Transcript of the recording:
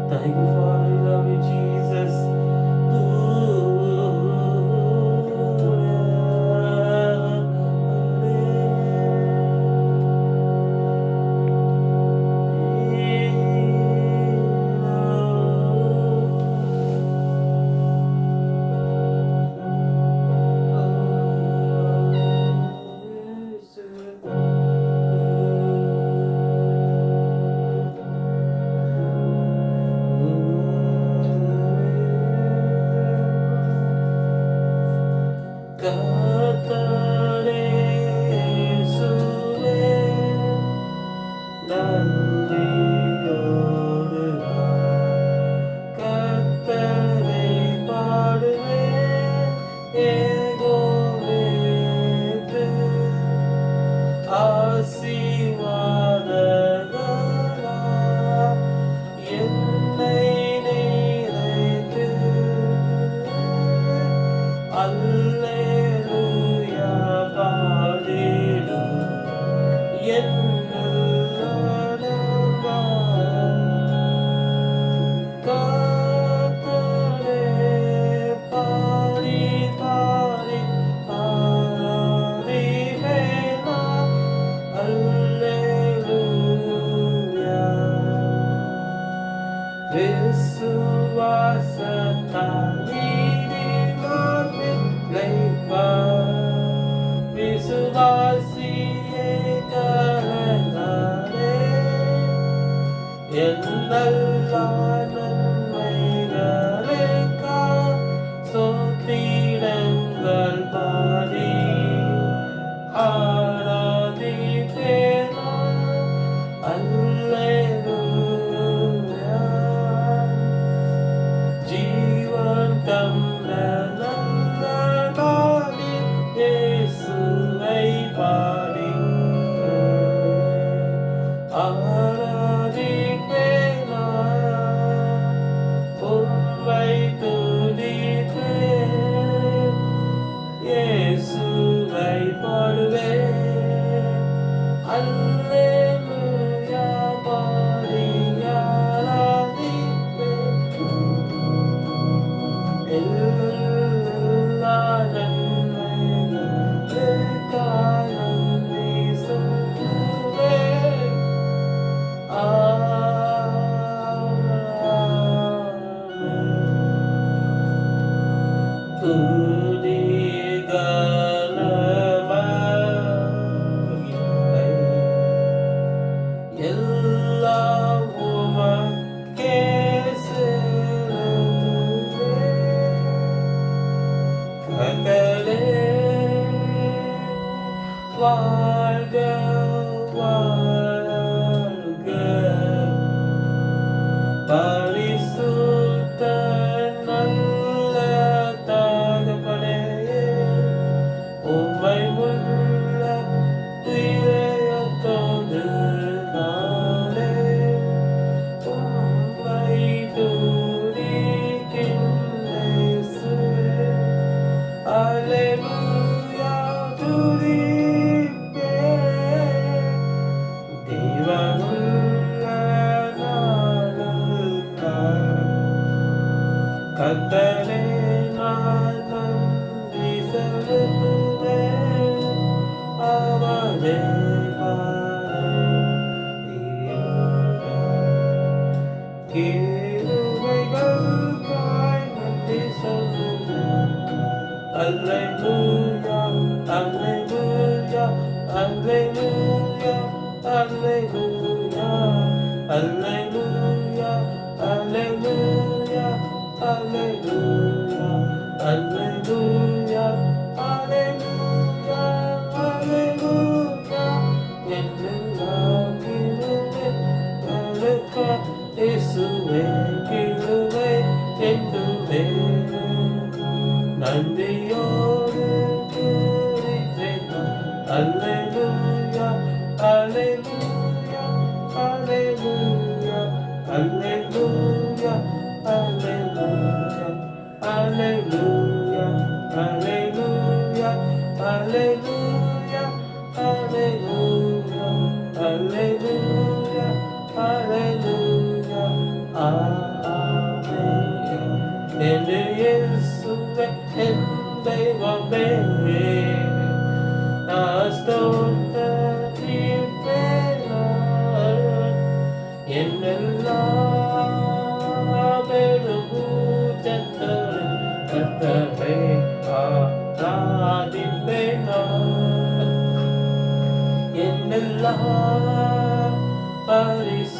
Thank you for the love you, Jesus. கர்த்தரே இயேசுவே, நன்றியோடு கர்த்தரை பாடுவேன். ஏகோவேத்து ஆசீர்வாதங்களா என்னை நிறைத்து அல்லேலூயா பாடிடும் என்னுள்ளடங்கா கர்த்தரே பாடி பாடி ஆராதிப்பேனா அல்லேலூயா விசுவாசத்தால் விசுவாசியே கலந்தாரே என்னல்லா நன்மைகளுக்கா ஸ்தோத்திரங்கள் பாடி ஆராதிப்பேனா அல்லேலூயா ஜீவன் தந்த நல்ல நாளில் இயேசுவை பாடி ஆராதிப்பேனா உம்மை துதிப்பேன் இயேசுவை பாடுவேன் அல்லேலூயா பாடி ஆராதிப்பேன் எல்லா நன்மைகளுக்காக நன்றி சொல்லுவேன். ஆமென். துதி கனமகிமை எல்லாம் உமக்கே செலுத்துவேன். கர்த்தரே வாழ்க வாழ்க பரிசுத்த நல்ல தகப்பனே உம்மை உள்ள இதயத்தோடு நானே உம்மை துதிக்கின்றேன் இயேசுவே. அல்லேலூயா துதிப்பேன் தேவனுள்ள நாளுக்காய். கர்த்தரே நான் நன்றி செலுத்துவேன் அவரே கிருபைகளுக்காய் நன்றி சொல்லுவேன். அல்லேலூயா அல்லேலூயா அல்லேலூயா அல்லேலூயா அல்லேலூயா அல்லேலூயா அல்லேலூயா அல்லேலூயா அல்லேலூயா அல்லேலூயா என்னெல்லாம் கிருபைகளுக்கா இயேசுவே கிருபை என்றுமே நன்றியோடு துதிப்பேன். அல்லேலூயா அல்லேலூயா அல்லேலூயா அல்லேலூயா அல்லேலூயா அல்லேலூயா என்னெல்லாம் பெருமூச்சத்தோடு கர்த்தரை ஆராதிப்பேன் நான். என்னெல்லாம் பரிசுத்தத்தோடு